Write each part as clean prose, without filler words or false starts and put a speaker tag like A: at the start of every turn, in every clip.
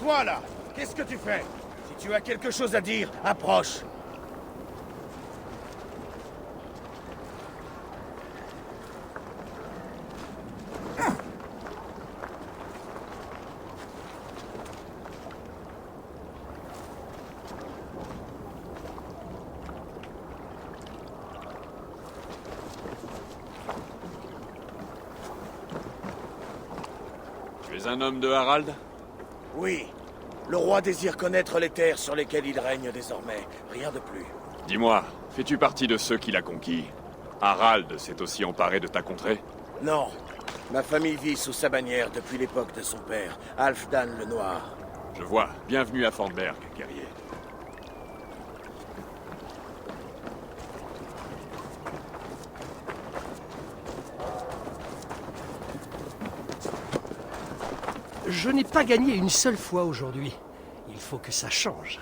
A: Toi là, qu'est-ce que tu fais? Si tu as quelque chose à dire, approche.
B: Tu es un homme de Harald?
A: Oui. Le roi désire connaître les terres sur lesquelles il règne désormais. Rien de plus.
B: Dis-moi, fais-tu partie de ceux qu'il a conquis? Harald s'est aussi emparé de ta contrée?
A: Non. Ma famille vit sous sa bannière depuis l'époque de son père, Halfdan le Noir.
B: Je vois. Bienvenue à Fornberg, guerrier.
C: Je n'ai pas gagné une seule fois aujourd'hui. Il faut que ça change.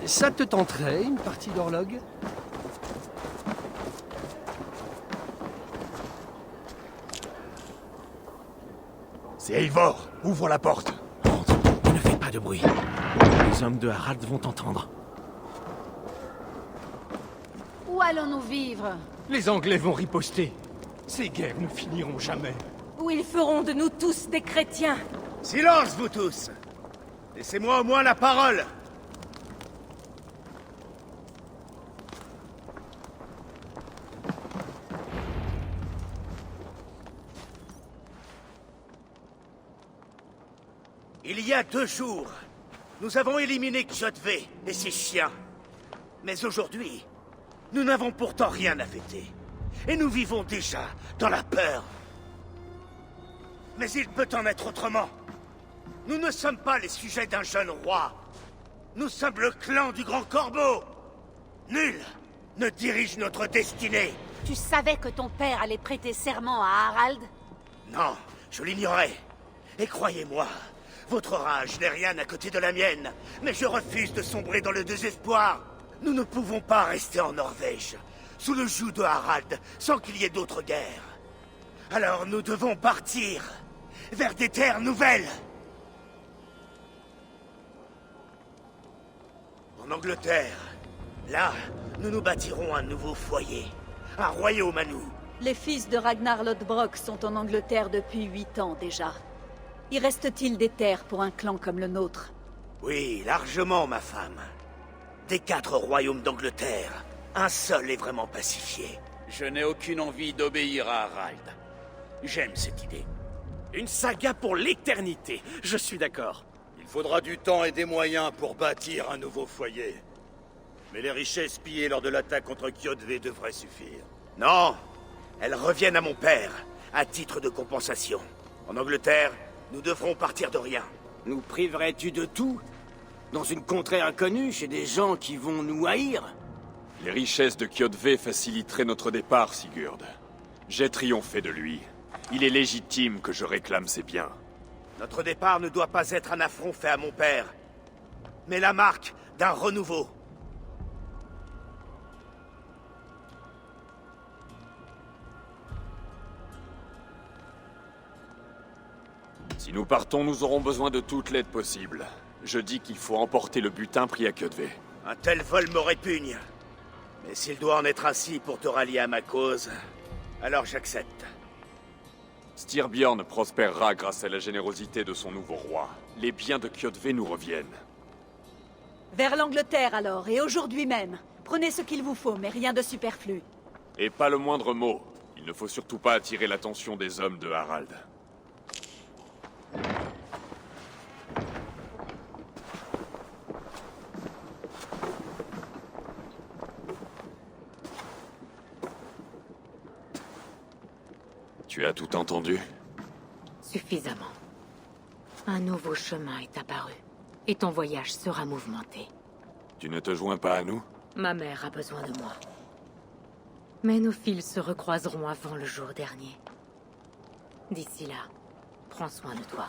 C: Ça te tenterait, une partie d'horloge?
A: C'est Eivor. Ouvre la porte.
D: Entre. Ne fais pas de bruit. Les hommes de Harald vont t'entendre.
E: Où allons-nous vivre?
F: Les Anglais vont riposter. Ces guerres ne finiront jamais.
E: Où ils feront de nous tous des chrétiens?
A: Silence, vous tous. Laissez-moi au moins la parole. Il y a 2 jours, nous avons éliminé Kjotve et ses chiens. Mais aujourd'hui, nous n'avons pourtant rien à fêter. Et nous vivons déjà dans la peur. Mais il peut en être autrement. Nous ne sommes pas les sujets d'un jeune roi. Nous sommes le clan du Grand Corbeau. Nul ne dirige notre destinée.
E: Tu savais que ton père allait prêter serment à Harald?
A: Non, je l'ignorais. Et croyez-moi, votre rage n'est rien à côté de la mienne. Mais je refuse de sombrer dans le désespoir. Nous ne pouvons pas rester en Norvège, sous le joug de Harald, sans qu'il y ait d'autres guerres. Alors nous devons partir vers des terres nouvelles. En Angleterre, là, nous nous bâtirons un nouveau foyer. Un royaume à nous.
E: Les fils de Ragnar Lodbrok sont en Angleterre depuis 8 ans déjà. Y reste-t-il des terres pour un clan comme le nôtre?
A: Oui, largement, ma femme. Des 4 royaumes d'Angleterre, un seul est vraiment pacifié.
G: Je n'ai aucune envie d'obéir à Harald. J'aime cette idée.
D: Une saga pour l'éternité. Je suis d'accord.
H: Il faudra du temps et des moyens pour bâtir un nouveau foyer. Mais les richesses pillées lors de l'attaque contre Kjotve devraient suffire.
A: Non, elles reviennent à mon père, à titre de compensation. En Angleterre, Nous devrons partir de rien.
I: Nous priverais-tu de tout? Dans une contrée inconnue, chez des gens qui vont nous haïr?
B: Les richesses de Kjotve faciliteraient notre départ, Sigurd. J'ai triomphé de lui. Il est légitime que je réclame ses biens.
A: Notre départ ne doit pas être un affront fait à mon père, mais la marque d'un renouveau.
B: Si nous partons, nous aurons besoin de toute l'aide possible. Je dis qu'il faut emporter le butin pris à Kjotve.
A: Un tel vol me répugne. Mais s'il doit en être ainsi pour te rallier à ma cause, alors j'accepte.
B: Styrbjorn prospérera grâce à la générosité de son nouveau roi. Les biens de Kjotve nous reviennent.
E: Vers l'Angleterre alors, et aujourd'hui même. Prenez ce qu'il vous faut, mais rien de superflu.
B: Et pas le moindre mot. Il ne faut surtout pas attirer l'attention des hommes de Harald. Tu as tout entendu?
J: Suffisamment. Un nouveau chemin est apparu. Et ton voyage sera mouvementé.
B: Tu ne te joins pas à nous?
J: Ma mère a besoin de moi. Mais nos fils se recroiseront avant le jour dernier. D'ici là, prends soin de toi.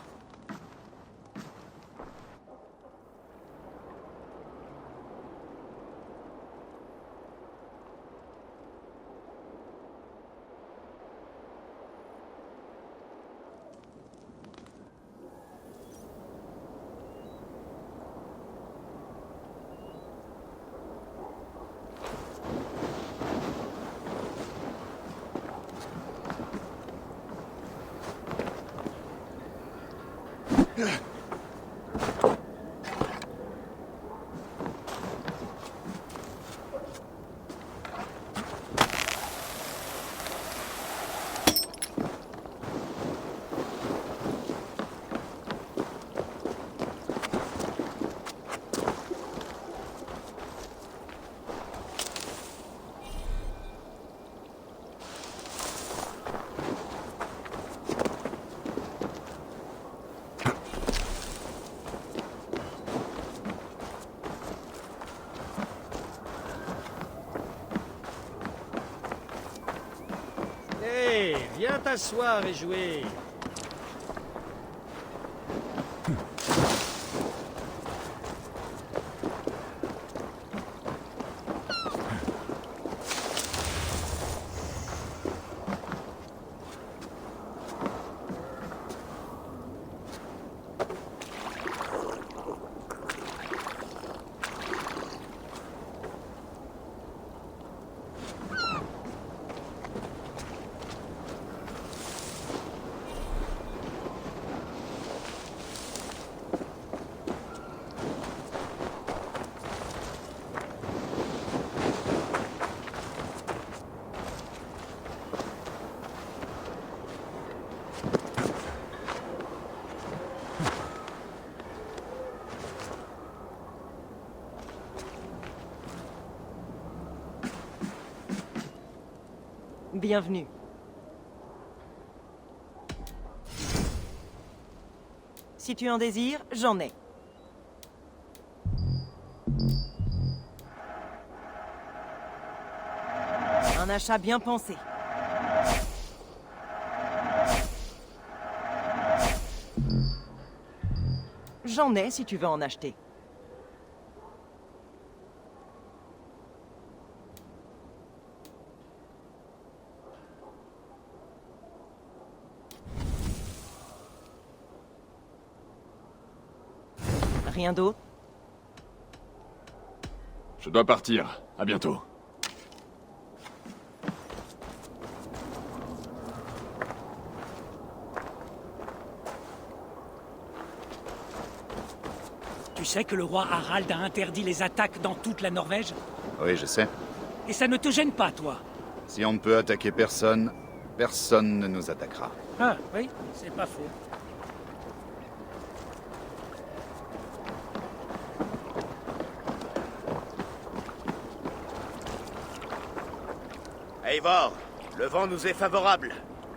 C: Hé, viens t'asseoir et jouer.
K: Bienvenue. Si tu en désires, j'en ai. Un achat bien pensé. J'en ai si tu veux en acheter. Rien d'autre?
B: Je dois partir. À bientôt.
L: Tu sais que le roi Harald a interdit les attaques dans toute la Norvège?
M: Oui, je sais.
L: Et ça ne te gêne pas, toi?
M: Si on ne peut attaquer personne, personne ne nous attaquera.
L: Ah, oui, c'est pas faux.
A: Eivor, le vent nous est favorable.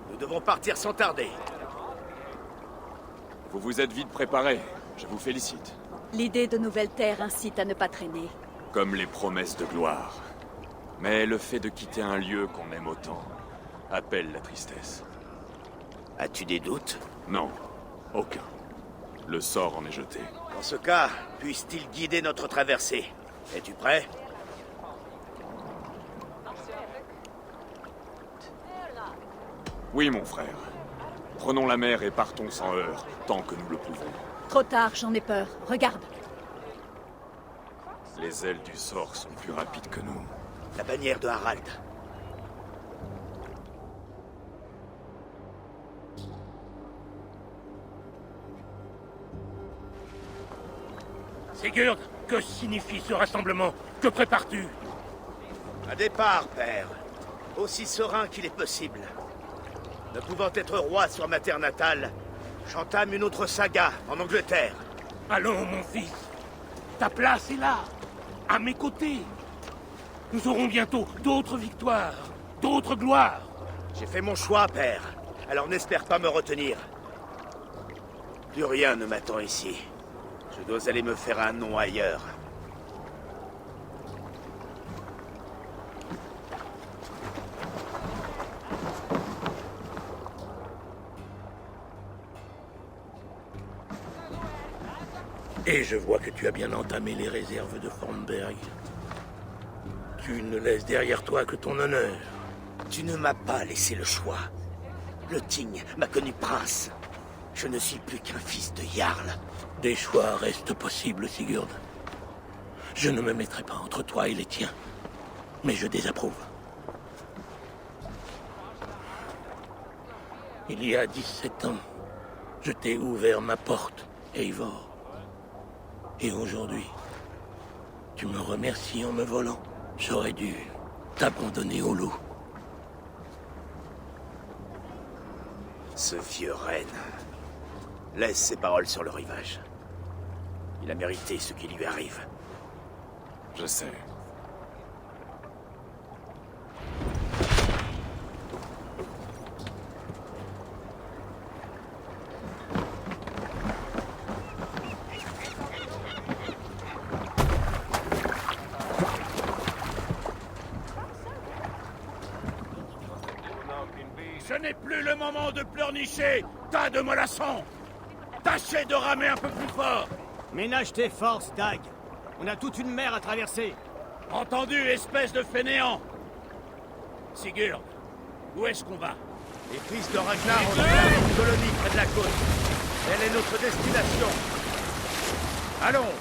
A: Nous devons partir sans tarder.
B: Vous vous êtes vite préparé. Je vous félicite.
E: L'idée de nouvelles terres incite à ne pas traîner.
B: Comme les promesses de gloire. Mais le fait de quitter un lieu qu'on aime autant appelle la tristesse.
A: As-tu des doutes?
B: Non, aucun. Le sort en est jeté.
A: Dans ce cas, puisse-t-il guider notre traversée? Es-tu prêt?
B: Oui, mon frère. Prenons la mer et partons sans heurts, tant que nous le pouvons.
E: Trop tard, j'en ai peur. Regarde.
B: Les ailes du sort sont plus rapides que nous.
A: La bannière de Harald.
F: Sigurd, que signifie ce rassemblement? Que prépares-tu?
A: Un départ, père. Aussi serein qu'il est possible. Ne pouvant être roi sur ma terre natale, j'entame une autre saga en Angleterre.
F: Allons, mon fils. Ta place est là, à mes côtés. Nous aurons bientôt d'autres victoires, d'autres gloires.
A: J'ai fait mon choix, père. Alors n'espère pas me retenir. Plus rien ne m'attend ici. Je dois aller me faire un nom ailleurs.
F: Et je vois que tu as bien entamé les réserves de Formberg. Tu ne laisses derrière toi que ton honneur.
A: Tu ne m'as pas laissé le choix. Le Ting m'a connu prince. Je ne suis plus qu'un fils de Jarl.
F: Des choix restent possibles, Sigurd. Je ne me mettrai pas entre toi et les tiens. Mais je désapprouve. Il y a 17 ans, je t'ai ouvert ma porte, Eivor. Et aujourd'hui, tu me remercies en me volant. J'aurais dû t'abandonner au loup.
A: Ce vieux renne. Laisse ses paroles sur le rivage. Il a mérité ce qui lui arrive.
B: Je sais.
G: Ce n'est plus le moment de pleurnicher, tas de mollassons. Tâchez de ramer un peu plus fort.
I: Ménage tes forces, Dag. On a toute une mer à traverser.
G: Entendu, espèce de fainéant. Sigurd, où est-ce qu'on va?
A: Les fils de Ragnar ont créé une colonie près de la côte. Elle est notre destination. Allons,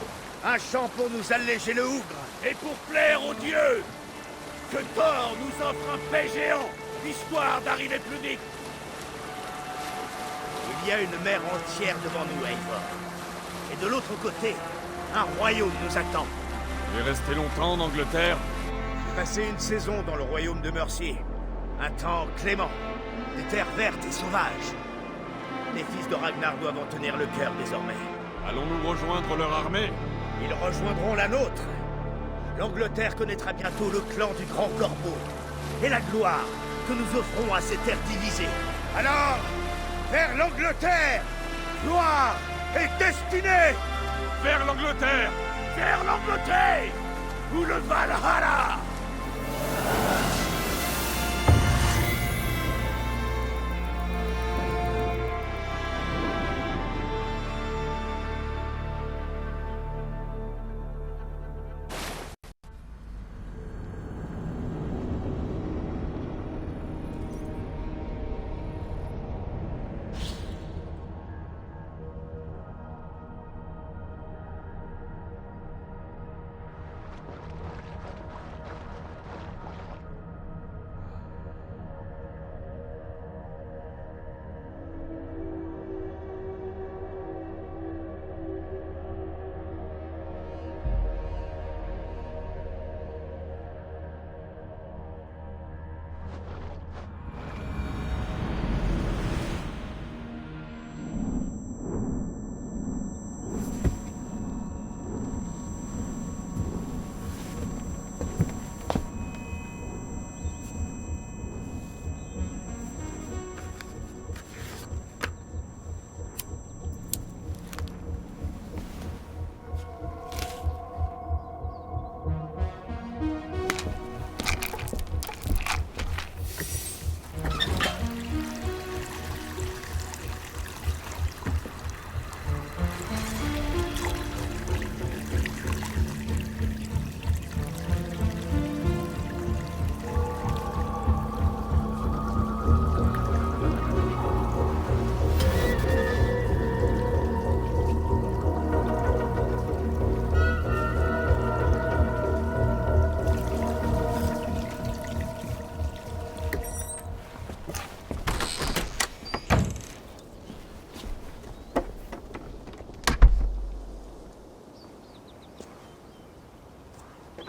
A: un chant pour nous alléger le hougre.
G: Et pour plaire aux dieux, que Thor nous offre un paix géant, histoire d'arriver plus vite.
A: Il y a une mer entière devant nous, Eivor. Et de l'autre côté, un royaume nous attend.
B: Vous est resté longtemps en Angleterre?
A: J'ai passé une saison dans le royaume de Mercie. Un temps clément. Des terres vertes et sauvages. Les fils de Ragnar doivent en tenir le cœur désormais.
B: Allons-nous rejoindre leur armée?
A: Ils rejoindront la nôtre. L'Angleterre connaîtra bientôt le clan du Grand Corbeau. Et la gloire que nous offrons à ces terres divisées. Alors, vers l'Angleterre! Gloire et destinée!
B: Vers l'Angleterre!
G: Vers l'Angleterre! Ou le Valhalla!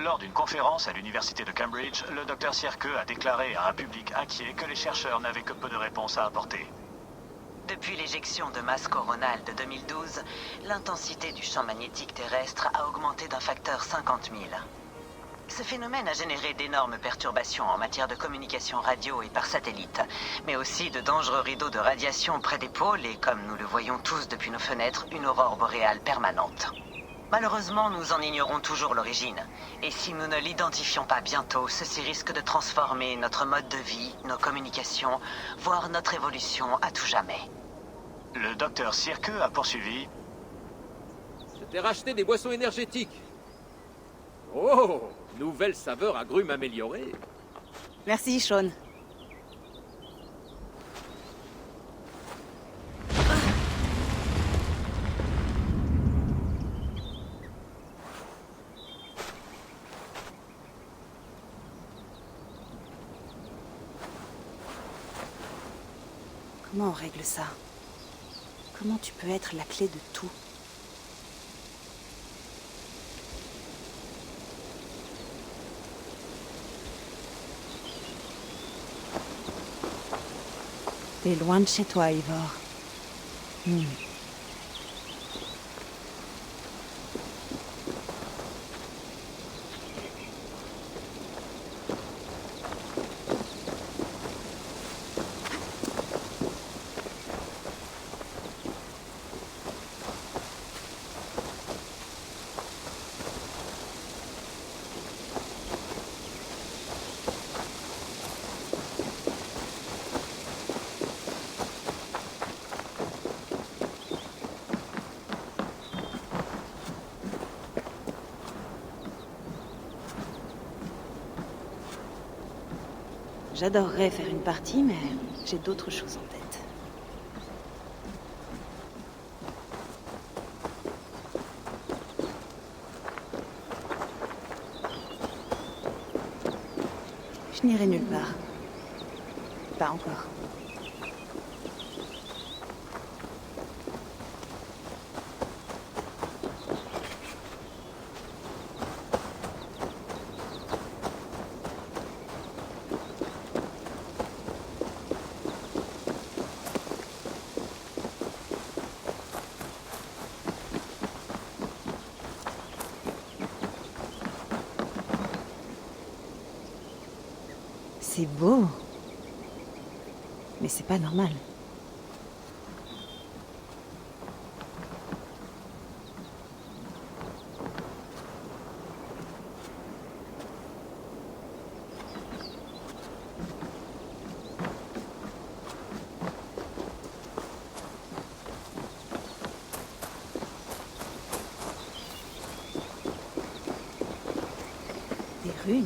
N: Lors d'une conférence à l'université de Cambridge, le docteur Sierke a déclaré à un public inquiet que les chercheurs n'avaient que peu de réponses à apporter.
O: Depuis l'éjection de masse coronale de 2012, l'intensité du champ magnétique terrestre a augmenté d'un facteur 50 000. Ce phénomène a généré d'énormes perturbations en matière de communication radio et par satellite, mais aussi de dangereux rideaux de radiation près des pôles et, comme nous le voyons tous depuis nos fenêtres, une aurore boréale permanente. Malheureusement, nous en ignorons toujours l'origine. Et si nous ne l'identifions pas bientôt, ceci risque de transformer notre mode de vie, nos communications, voire notre évolution à tout jamais.
N: Le docteur Sierke a poursuivi.
D: Je t'ai racheté des boissons énergétiques. Oh, nouvelle saveur agrumes améliorée.
P: Merci, Sean. Comment on règle ça? Comment tu peux être la clé de tout? T'es loin de chez toi, Ivor. J'adorerais faire une partie, mais j'ai d'autres choses en tête. Je n'irai nulle part. Pas encore. C'est beau. Mais c'est pas normal. Des runes.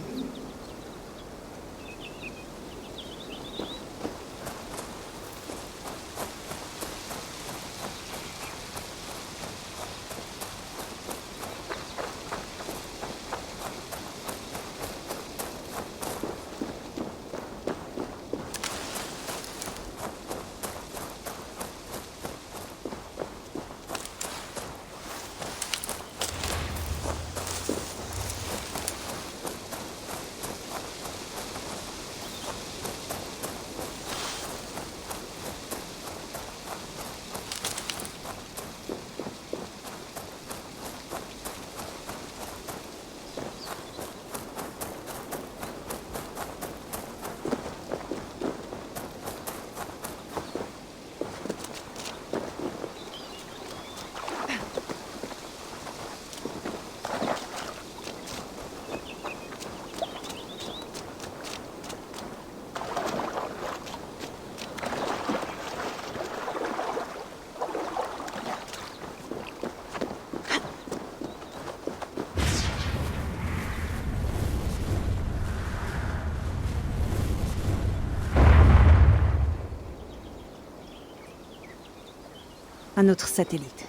P: Un autre satellite.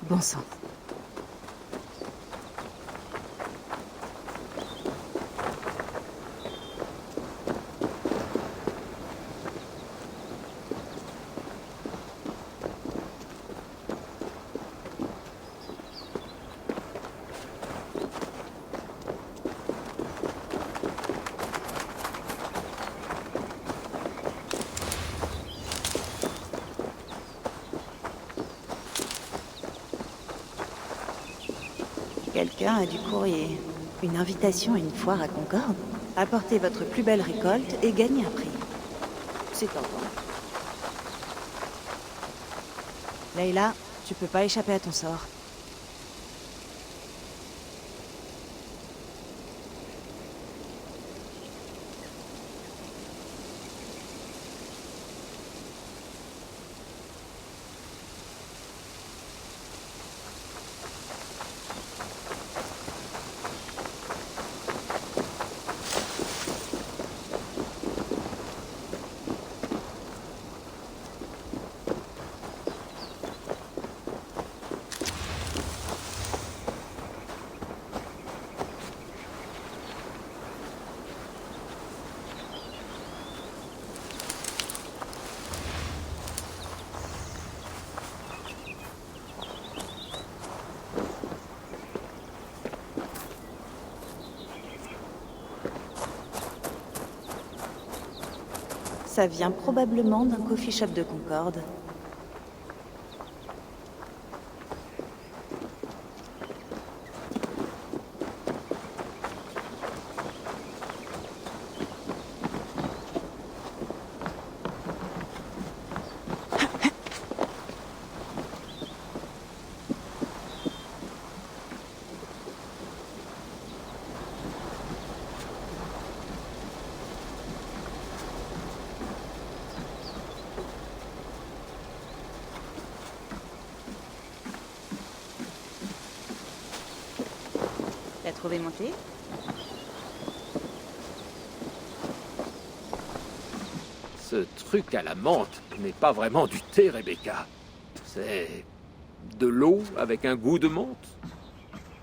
P: Bon sang. Quelqu'un a du courrier. Une invitation à une foire à Concorde. Apportez votre plus belle récolte et gagnez un prix. C'est tentant. Leila, tu peux pas échapper à ton sort. Ça vient probablement d'un coffee shop de Concorde. T'as trouvé mon thé?
D: Ce truc à la menthe n'est pas vraiment du thé, Rebecca. C'est de l'eau avec un goût de menthe.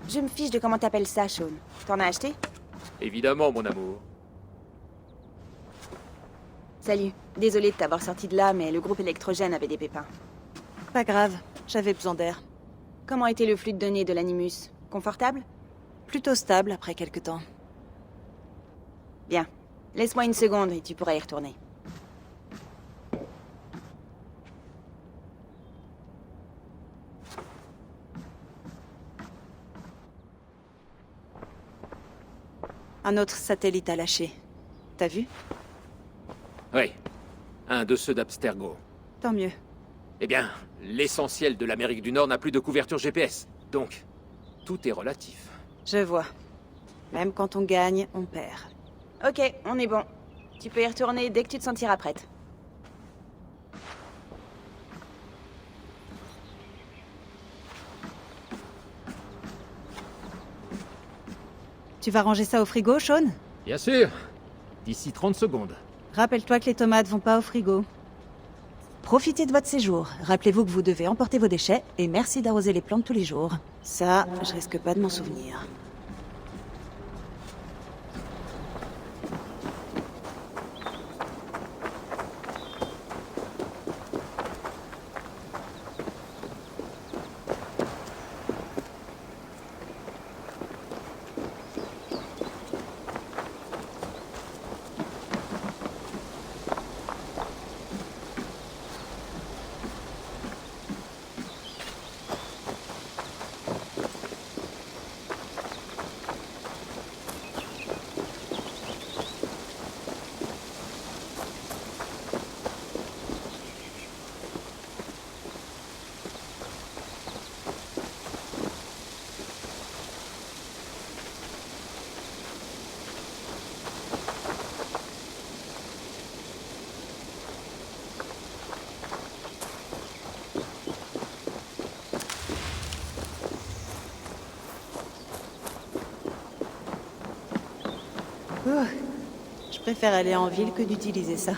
P: Je me fiche de comment t'appelles ça, Sean. T'en as acheté?
D: Évidemment, mon amour.
P: Salut. Désolée de t'avoir sorti de là, mais le groupe électrogène avait des pépins. Pas grave. J'avais besoin d'air. Comment était le flux de données de l'Animus? Confortable? Plutôt stable après quelque temps. Bien. Laisse-moi une seconde et tu pourras y retourner. Un autre satellite a lâché. T'as vu?
D: Oui. Un de ceux d'Abstergo.
P: Tant mieux.
D: Eh bien, l'essentiel de l'Amérique du Nord n'a plus de couverture GPS. Donc, tout est relatif.
P: Je vois. Même quand on gagne, on perd. Ok, on est bon. Tu peux y retourner dès que tu te sentiras prête. Tu vas ranger ça au frigo, Sean?
D: Bien sûr. D'ici 30 secondes.
P: Rappelle-toi que les tomates vont pas au frigo. Profitez de votre séjour. Rappelez-vous que vous devez emporter vos déchets et merci d'arroser les plantes tous les jours. Ça, je risque pas de m'en souvenir. Je préfère aller en ville que d'utiliser ça.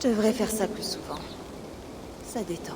P: Je devrais faire ça plus souvent. Ça détend.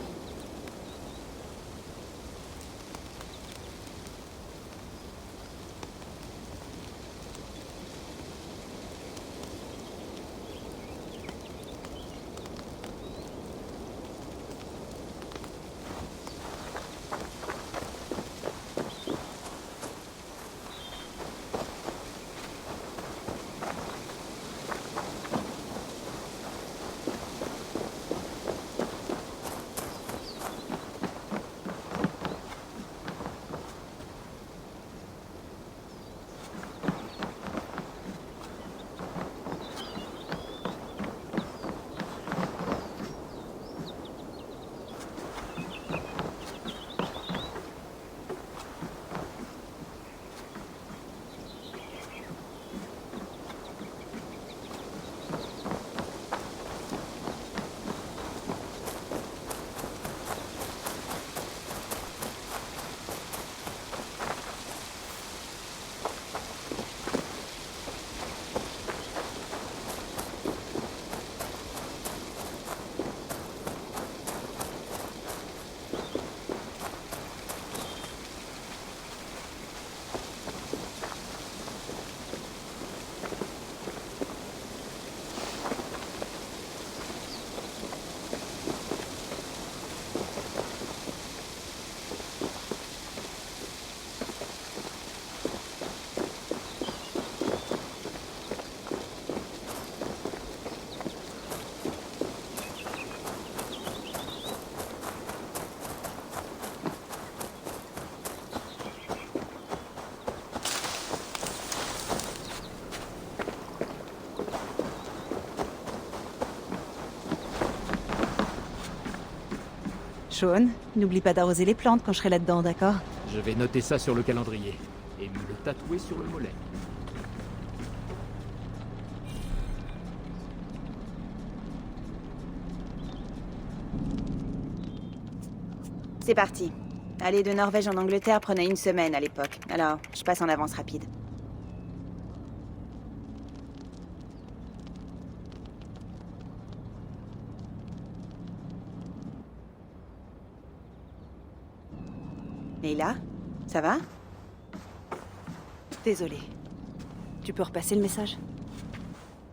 P: Sean, n'oublie pas d'arroser les plantes quand je serai là-dedans, d'accord?
D: Je vais noter ça sur le calendrier et me le tatouer sur le mollet.
P: C'est parti. Aller de Norvège en Angleterre prenait 1 semaine à l'époque. Alors, je passe en avance rapide. Leila, ça va? Désolée. Tu peux repasser le message?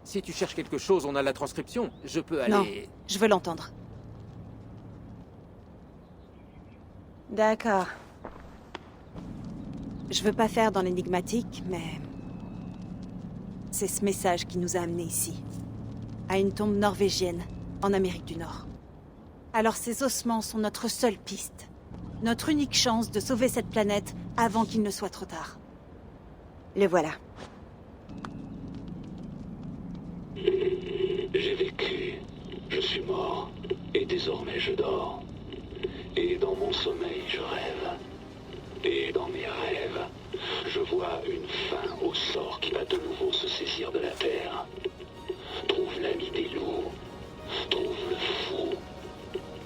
D: Si tu cherches quelque chose, on a la transcription. Je peux aller...
P: Non, je veux l'entendre. D'accord. Je veux pas faire dans l'énigmatique, mais... c'est ce message qui nous a amenés ici. À une tombe norvégienne, en Amérique du Nord. Alors ces ossements sont notre seule piste. Notre unique chance de sauver cette planète avant qu'il ne soit trop tard. Le voilà.
Q: J'ai vécu, je suis mort, et désormais je dors. Et dans mon sommeil, je rêve. Et dans mes rêves, je vois une fin au sort qui va de nouveau se saisir de la Terre. Trouve l'ami des loups, trouve le fou,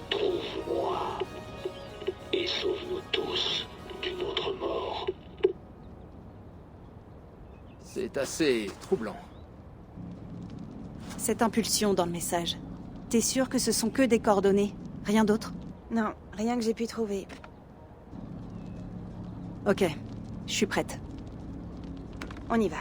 Q: trouve-moi. Et sauve-nous tous d'une autre mort.
D: C'est assez troublant.
P: Cette impulsion dans le message. T'es sûr que ce sont que des coordonnées? Rien d'autre? Non, rien que j'ai pu trouver. Ok, je suis prête. On y va.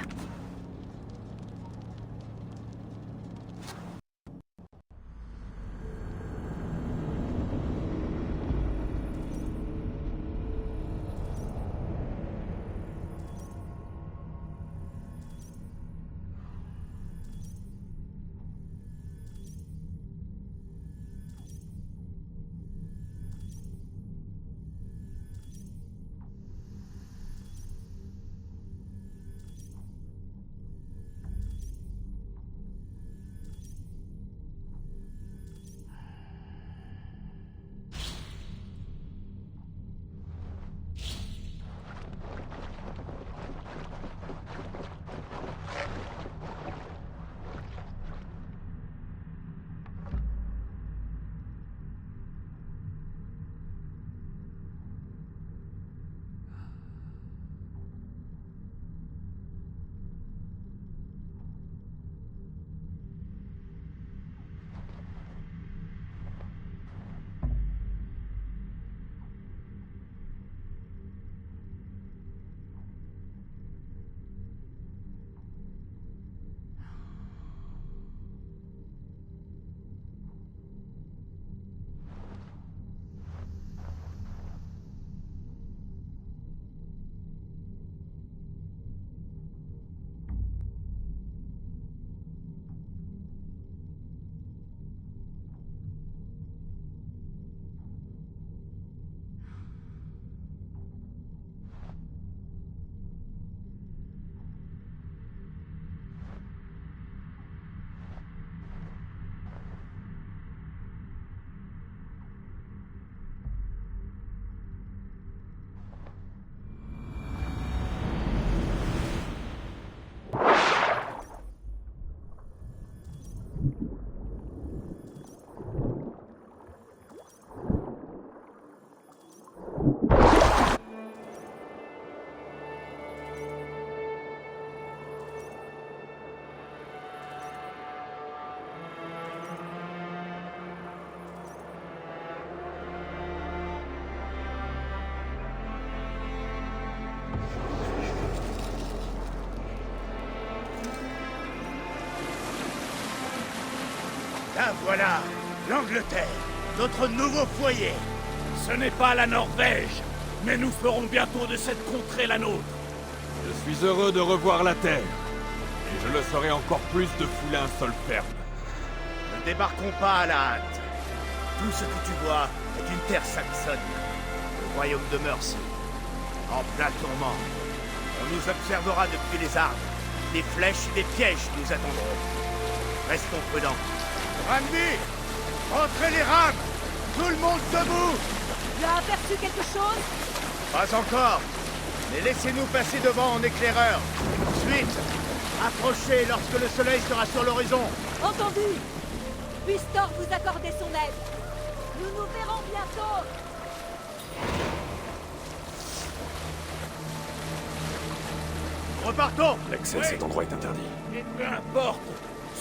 A: voilà, l'Angleterre, notre nouveau foyer.
G: Ce n'est pas la Norvège, mais nous ferons bientôt de cette contrée la nôtre.
B: Je suis heureux de revoir la Terre. Et je le serai encore plus de fouler un sol ferme.
A: Ne débarquons pas à la hâte. Tout ce que tu vois est une terre saxonne. Le royaume de Mercy. En plein tourment. On nous observera depuis les arbres. Des flèches et des pièges nous attendront. Restons prudents. Ragni, rentrez les rames. Tout le monde debout.
E: Tu as aperçu quelque chose?
A: Pas encore. Mais laissez-nous passer devant en éclaireur. Ensuite, approchez lorsque le soleil sera sur l'horizon.
E: Entendu. Puisse Thor vous accorder son aide. Nous nous verrons bientôt.
A: Repartons.
B: L'accès à cet endroit est interdit.
G: Et peu importe,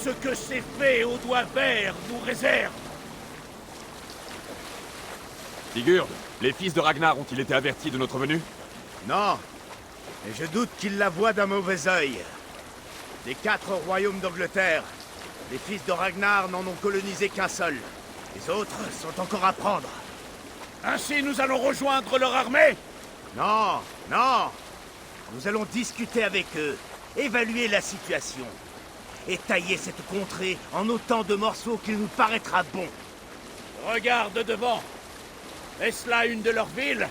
G: ce que ces fées aux doigts verts nous réservent.
B: Sigurd, les fils de Ragnar ont-ils été avertis de notre venue?
A: Non. Et je doute qu'ils la voient d'un mauvais œil. Des 4 royaumes d'Angleterre, les fils de Ragnar n'en ont colonisé qu'un seul. Les autres sont encore à prendre.
G: Ainsi nous allons rejoindre leur armée?
A: Non, non. Nous allons discuter avec eux, évaluer la situation, et tailler cette contrée en autant de morceaux qu'il nous paraîtra bon.
G: Regarde devant. Est-ce là une de leurs villes?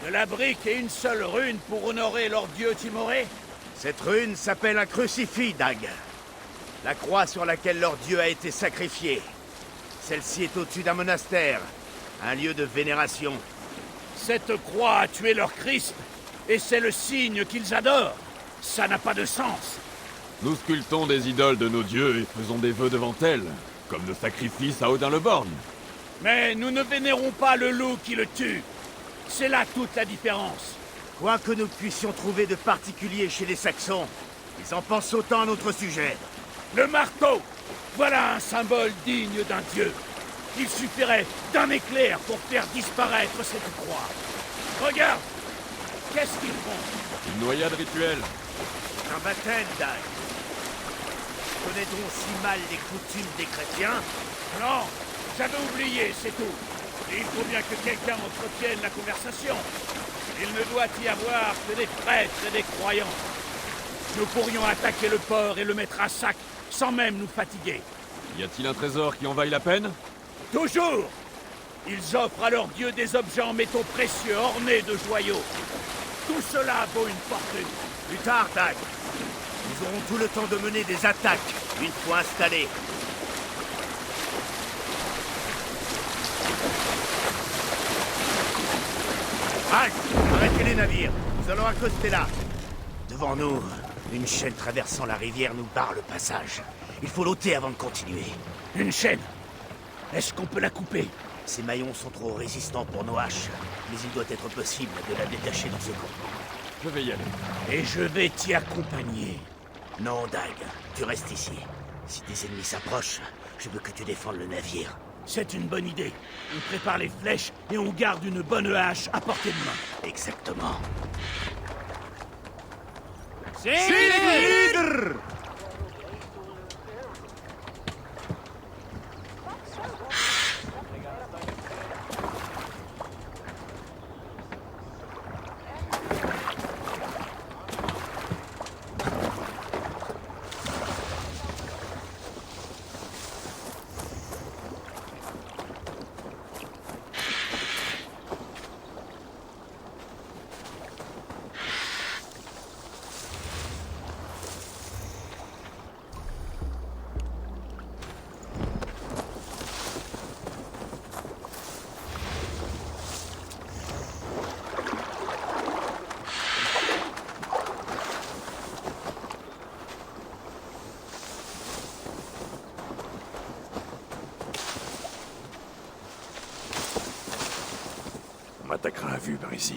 G: De la brique et une seule rune pour honorer leur dieu timoré?
A: Cette rune s'appelle un crucifix, Dag. La croix sur laquelle leur dieu a été sacrifié. Celle-ci est au-dessus d'un monastère, un lieu de vénération.
G: Cette croix a tué leur Christ, et c'est le signe qu'ils adorent. Ça n'a pas de sens.
B: Nous sculptons des idoles de nos dieux et faisons des vœux devant elles, comme nos sacrifices à Odin-le-Borgne.
G: Mais nous ne vénérons pas le loup qui le tue. C'est là toute la différence.
A: Quoi que nous puissions trouver de particulier chez les Saxons, ils en pensent autant à notre sujet.
G: Le marteau! Voilà un symbole digne d'un dieu. Il suffirait d'un éclair pour faire disparaître cette croix. Regarde! Qu'est-ce qu'ils font?
B: Une noyade rituelle.
A: Un baptême, Dag. Connaît-on si mal les coutumes des chrétiens?
G: Non, j'avais oublié, c'est tout. Et il faut bien que quelqu'un entretienne la conversation. Il ne doit y avoir que des prêtres et des croyants. Nous pourrions attaquer le port et le mettre à sac, sans même nous fatiguer.
B: Y a-t-il un trésor qui en vaille la peine?
G: Toujours! Ils offrent à leurs dieux des objets en métaux précieux ornés de joyaux. Tout cela vaut une fortune.
A: Plus tard, Dag. Nous aurons tout le temps de mener des attaques, une fois installés. Halt! Arrêtez les navires. Nous allons accoster là. Devant nous, une chaîne traversant la rivière nous barre le passage. Il faut l'ôter avant de continuer.
G: Une chaîne? Est-ce qu'on peut la couper?
A: Ces maillons sont trop résistants pour nos haches, mais il doit être possible de la détacher dans ce camp.
B: Je vais y aller.
G: Et je vais t'y accompagner.
A: Non, Dag, tu restes ici. Si tes ennemis s'approchent, je veux que tu défendes le navire.
G: C'est une bonne idée. On prépare les flèches et on garde une bonne hache à portée de main.
A: Exactement.
G: Sigurd!
B: On m'attaquera à vue par ici.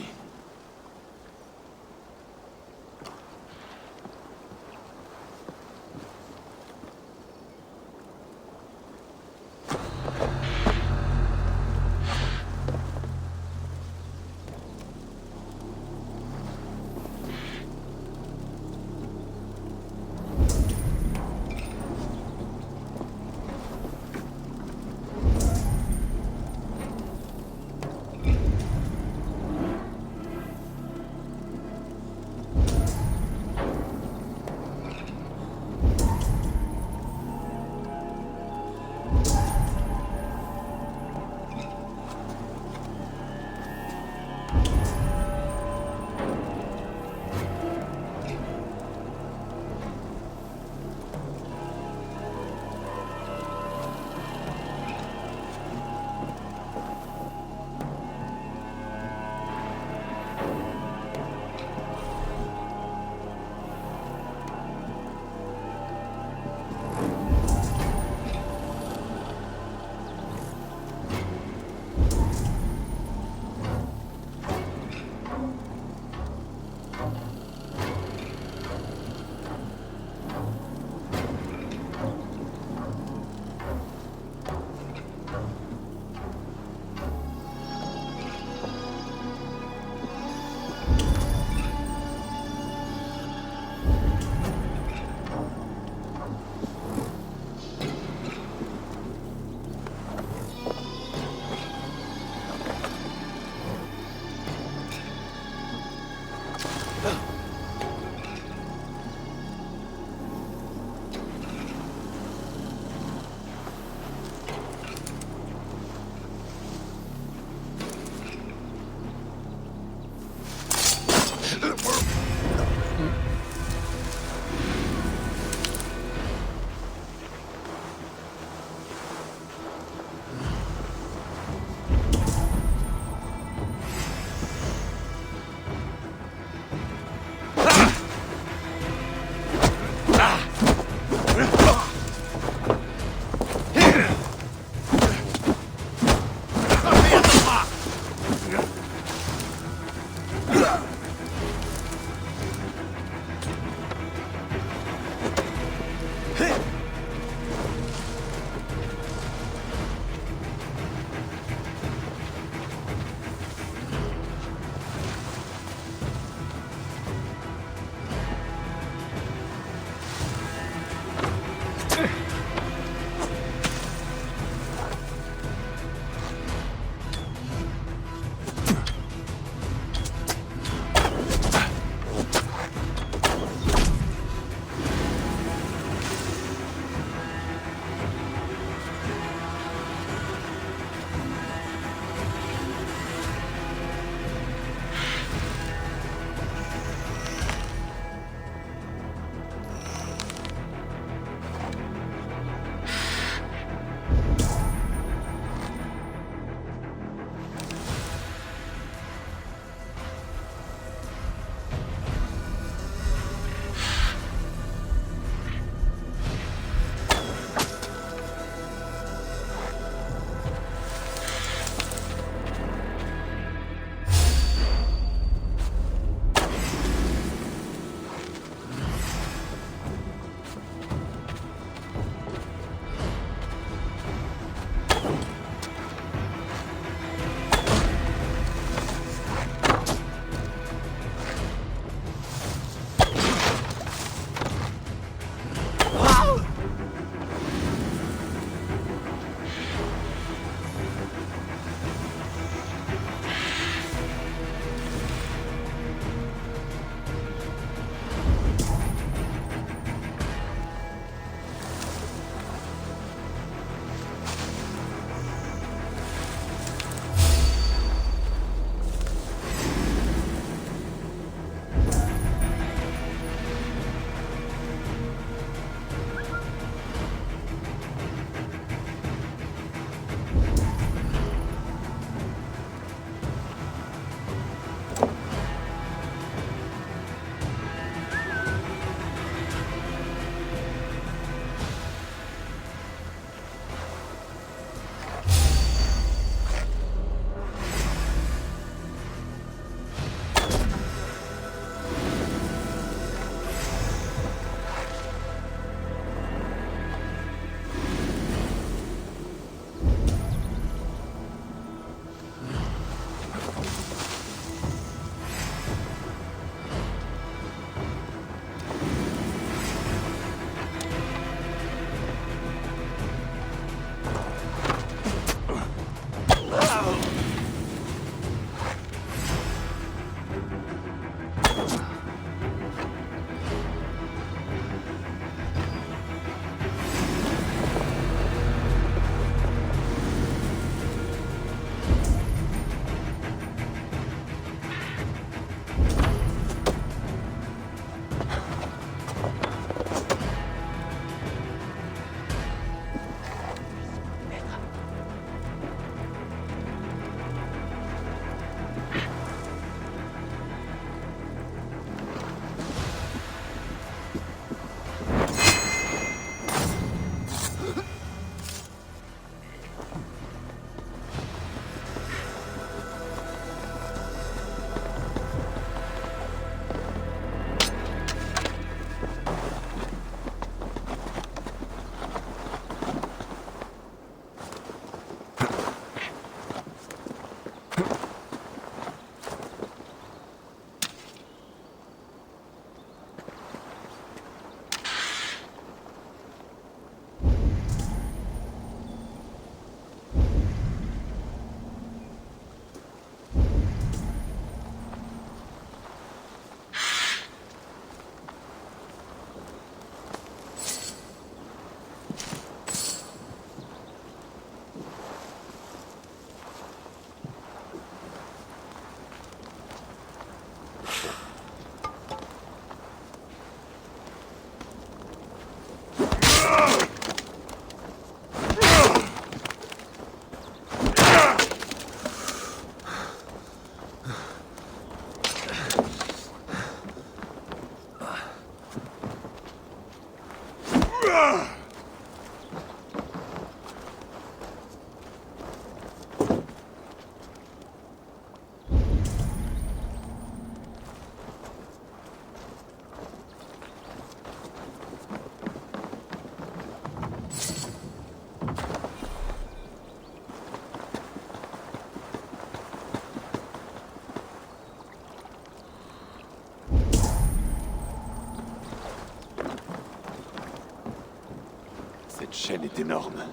B: Cette chaîne est énorme.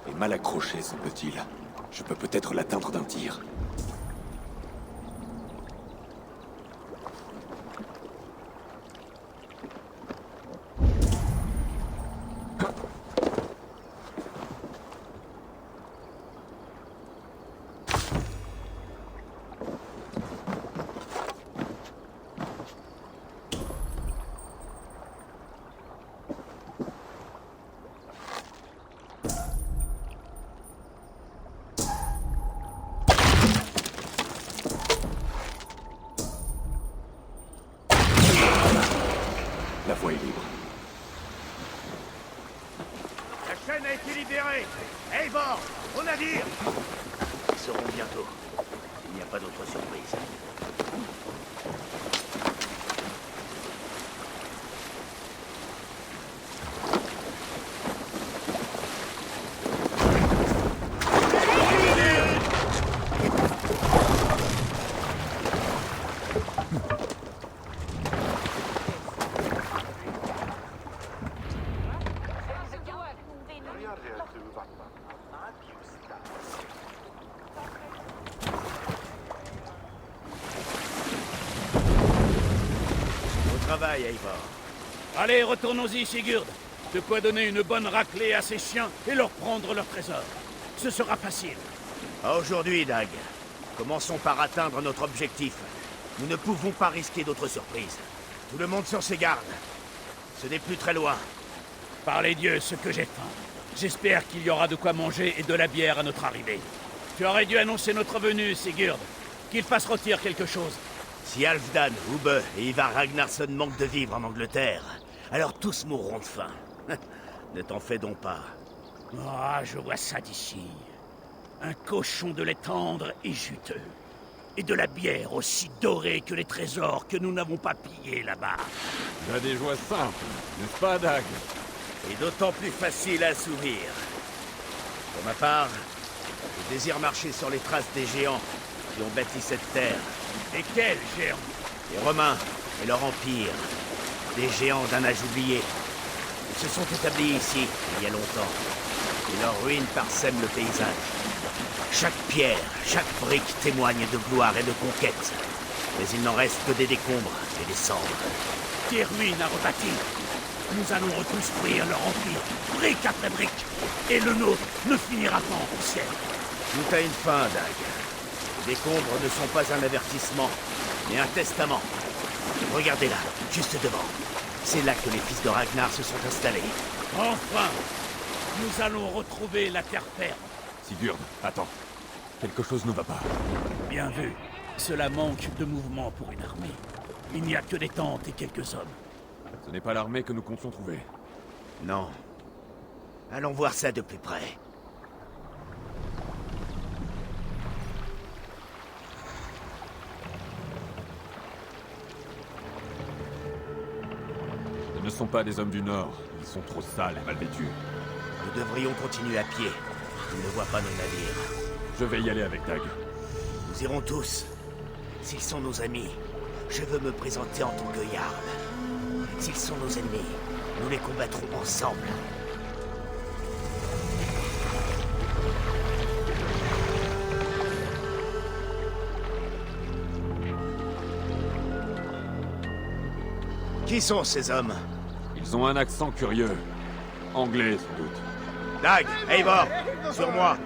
B: Et mal accrochée, semble-t-il. Je peux peut-être l'atteindre d'un tir. La voie est libre.
A: La chaîne a été libérée. Eivor, au navire. Ils seront bientôt. Il n'y a pas d'autre surprise. Travail, Eivor.
G: Allez, retournons-y, Sigurd. De quoi donner une bonne raclée à ces chiens et leur prendre leur trésor. Ce sera facile.
A: À aujourd'hui, Dag. Commençons par atteindre notre objectif. Nous ne pouvons pas risquer d'autres surprises. Tout le monde sur ses gardes. Ce n'est plus très loin.
G: Par les dieux, ce que j'ai faim. J'espère qu'il y aura de quoi manger et de la bière à notre arrivée. Tu aurais dû annoncer notre venue, Sigurd. Qu'il fasse rôtir quelque chose.
A: Si Halfdan, Ubbe et Ivar Ragnarsson manquent de vivre en Angleterre, alors tous mourront de faim. Ne t'en fais donc pas.
G: Ah, je vois ça d'ici. Un cochon de lait tendre et juteux. Et de la bière aussi dorée que les trésors que nous n'avons pas pillés là-bas.
B: Tu as des joies simples, n'est-ce pas, Dag?
A: Et d'autant plus facile à assouvir. Pour ma part, je désire marcher sur les traces des géants qui ont bâti cette terre.
G: Et quels géants?
A: Les Romains et leur empire. Des géants d'un âge oublié. Ils se sont établis ici, il y a longtemps. Et leurs ruines parsèment le paysage. Chaque pierre, chaque brique témoigne de gloire et de conquête. Mais il n'en reste que des décombres et des cendres.
G: Des ruines à rebâtir. Nous allons reconstruire leur empire, brique après brique. Et le nôtre ne finira pas en poussière.
A: Tout a une fin, Dag. Les décombres ne sont pas un avertissement, mais un testament. Regardez là, juste devant. C'est là que les fils de Ragnar se sont installés.
G: Enfin! Nous allons retrouver la terre ferme.
B: Sigurd, attends. Quelque chose ne va pas.
G: Bien vu. Cela manque de mouvement pour une armée. Il n'y a que des tentes et quelques hommes.
B: Ce n'est pas l'armée que nous comptions trouver.
A: Non. Allons voir ça de plus près.
B: Ce ne sont pas des hommes du Nord. Ils sont trop sales et mal vêtus.
A: Nous devrions continuer à pied. Ils ne voient pas nos navires.
B: Je vais y aller avec Dag.
A: Nous irons tous. S'ils sont nos amis, je veux me présenter en tant que Jarl. S'ils sont nos ennemis, nous les combattrons ensemble. Qui sont ces hommes?
B: Ils ont un accent curieux. Anglais, sans doute.
A: Dag, Eivor, sur moi.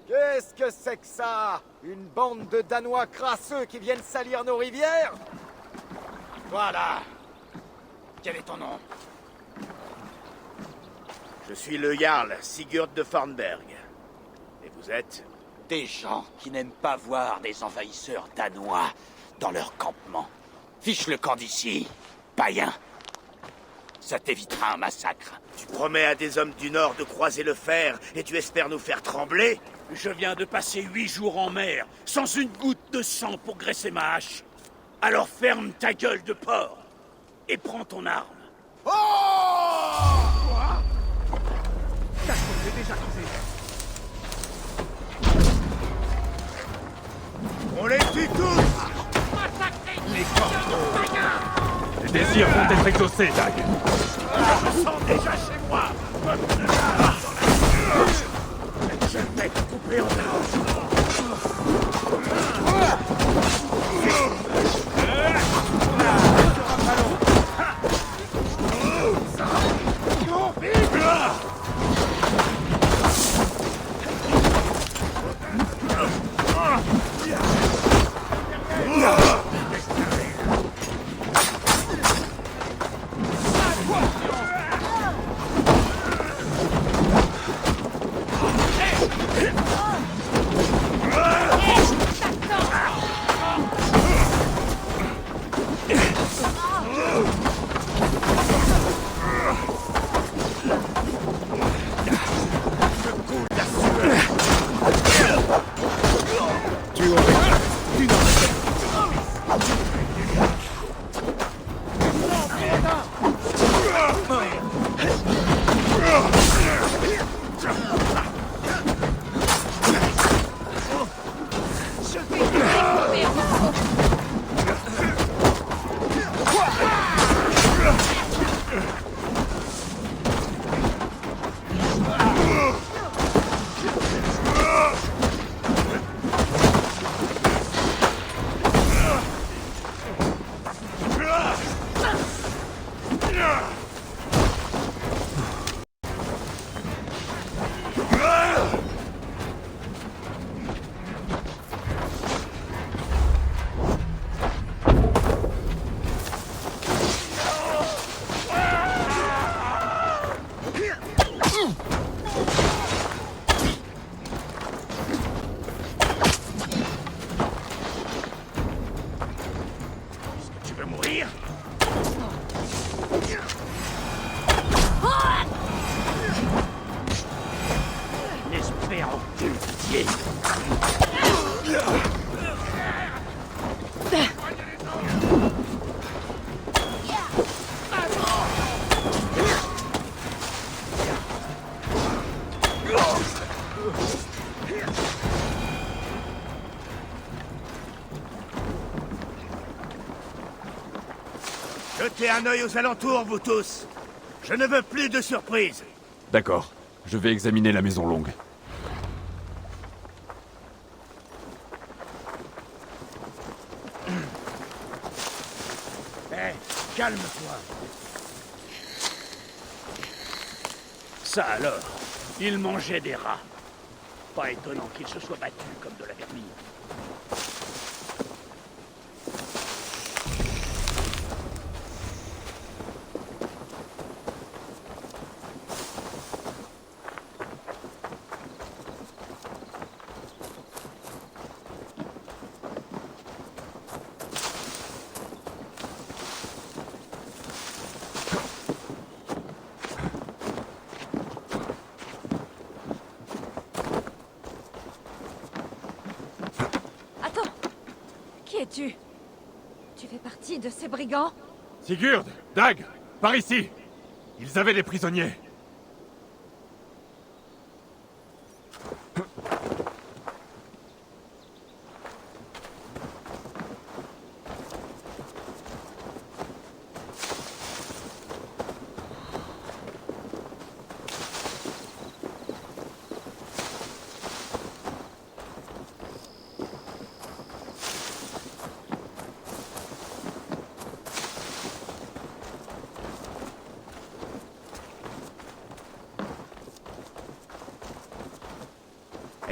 R: Qu'est-ce que c'est que ça? Une bande de Danois crasseux qui viennent salir nos rivières?
G: Voilà. Quel est ton nom?
A: Je suis le Jarl Sigurd de Farnberg. Et vous êtes?
G: Des gens qui n'aiment pas voir des envahisseurs danois dans leur campement. Fiche le camp d'ici, païen. Ça t'évitera un massacre.
A: Tu promets à des hommes du Nord de croiser le fer et tu espères nous faire trembler?
G: Je viens de passer 8 jours en mer, sans une goutte de sang pour graisser ma hache. Alors ferme ta gueule de porc et prends ton arme.
A: Oh!
G: J'ai déjà causé.
A: On les tue tous!
G: Les corbeaux!
B: Les désirs vont être exaucés, Dag.
G: Je le sens déjà chez moi. Je vais te couper en deux.
A: Jetez un œil aux alentours, vous tous. Je ne veux plus de surprises.
B: D'accord. Je vais examiner la maison longue.
G: Hé, calme-toi. Ça alors, il mangeait des rats. Pas étonnant qu'il se soit battu comme de la vermine.
E: Qui es-tu? Tu fais partie de ces brigands?
B: Sigurd! Dag! Par ici! Ils avaient des prisonniers!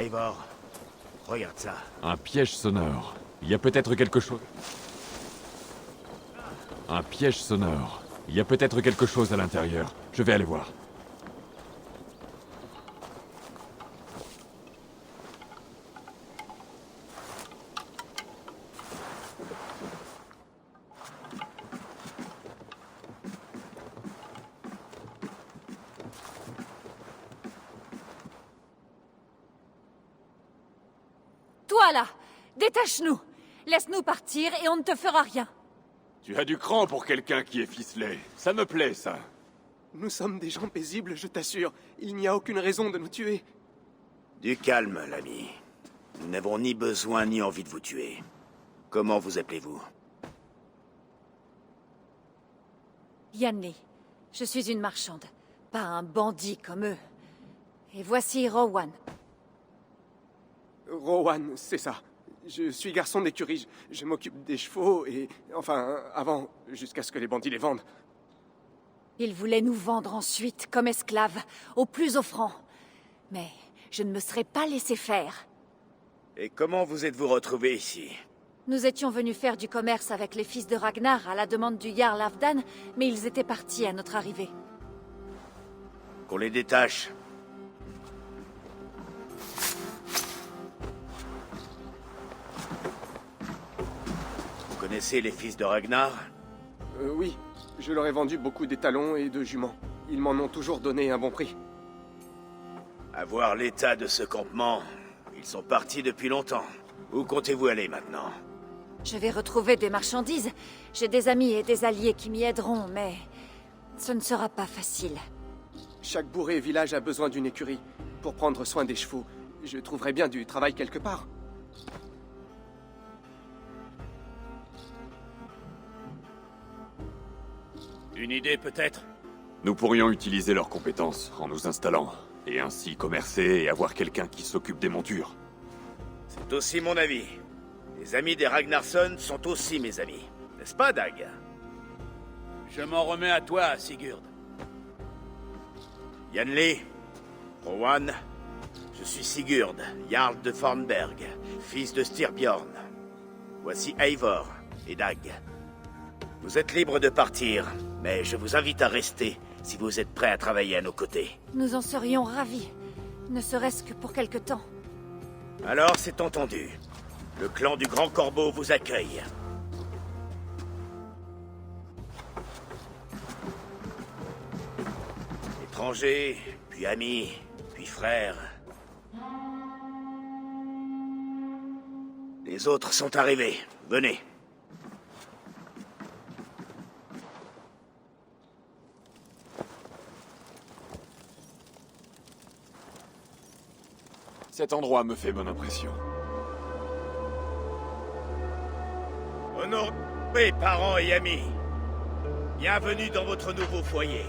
A: Eivor, regarde ça.
S: Un piège sonore. Il y a peut-être quelque chose... Un piège sonore. Il y a peut-être quelque chose à l'intérieur. Je vais aller voir.
E: Toi là, détache-nous. Laisse-nous partir et on ne te fera rien.
B: Tu as du cran pour quelqu'un qui est ficelé. Ça me plaît, ça.
T: Nous sommes des gens paisibles, je t'assure. Il n'y a aucune raison de nous tuer.
A: Du calme, l'ami. Nous n'avons ni besoin ni envie de vous tuer. Comment vous appelez-vous?
E: Yanli, je suis une marchande, pas un bandit comme eux. Et voici Rowan.
T: Rowan, c'est ça. Je suis garçon d'écurie. Je m'occupe des chevaux et... Enfin, avant, jusqu'à ce que les bandits les vendent.
E: Ils voulaient nous vendre ensuite, comme esclaves, au plus offrant. Mais je ne me serais pas laissé faire.
A: Et comment vous êtes-vous retrouvés ici?
E: Nous étions venus faire du commerce avec les fils de Ragnar à la demande du Jarl Halfdan, mais ils étaient partis à notre arrivée.
A: Qu'on les détache. Vous connaissez les fils de Ragnar?
T: Oui. Je leur ai vendu beaucoup d'étalons et de juments. Ils m'en ont toujours donné un bon prix.
A: À voir l'état de ce campement, ils sont partis depuis longtemps. Où comptez-vous aller maintenant?
E: Je vais retrouver des marchandises. J'ai des amis et des alliés qui m'y aideront, mais ce ne sera pas facile.
T: Chaque bourg et village a besoin d'une écurie pour prendre soin des chevaux. Je trouverai bien du travail quelque part.
G: Une idée peut-être?
B: Nous pourrions utiliser leurs compétences en nous installant, et ainsi commercer et avoir quelqu'un qui s'occupe des montures.
A: C'est aussi mon avis. Les amis des Ragnarsson sont aussi mes amis. N'est-ce pas, Dag?
G: Je m'en remets à toi, Sigurd.
A: Yanli, Rowan, je suis Sigurd, Jarl de Fornberg, fils de Styrbjorn. Voici Eivor et Dag. Vous êtes libres de partir, mais je vous invite à rester si vous êtes prêts à travailler à nos côtés.
E: Nous en serions ravis, ne serait-ce que pour quelque temps.
A: Alors c'est entendu. Le clan du Grand Corbeau vous accueille. Étrangers, puis amis, puis frères. Les autres sont arrivés. Venez.
B: Cet endroit me fait bonne impression.
A: Honorés parents et amis, bienvenue dans votre nouveau foyer.